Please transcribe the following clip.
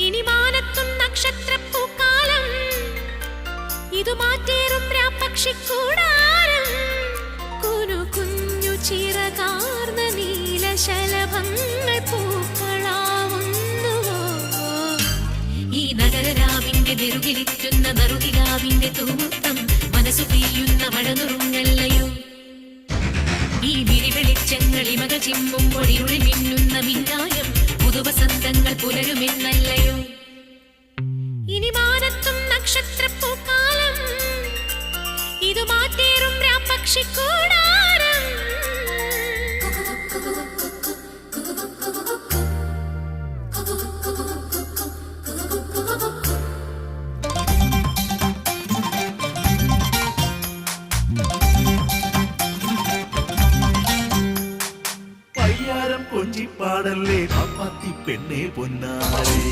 ഇനി മാനത്തും നക്ഷത്രപ്പൂക്കാലം, ഇതു മാറ്റേറും രാപ്പക്ഷിക്കൂടാരം. കുനു കുഞ്ഞു ചിറകാർന്ന നീലശലഭങ്ങൾ പൂക്കളാവുന്നുവോ. ഈ നഗരരാവിന്റെ നെറുകിലിറ്റുന്ന നറുകിലാവിന്റെ തൂമുത്തം മനസ്സു പെയ്യുന്ന മഴനുറുങ്ങല്ലയോ. ഈ വിരിവെളിച്ചങ്ങളിമകൾ ചിമ്മുമ്പോൾ ഇരുളിൽ മിന്നുന്ന മിന്നായം പുതുവസന്തങ്ങൾ പുലരുമെന്നല്ലയോ. ഇനി മാനത്തും നക്ഷത്രപ്പൂക്കാലം, ഇതു മാറ്റേറും രാപ്പക്ഷിക്കൂടാരം. പയ്യാരം കൊഞ്ചിപ്പാടല്ലേ പാപ്പാത്തി പെണ്ണേ പൊന്നാരേ.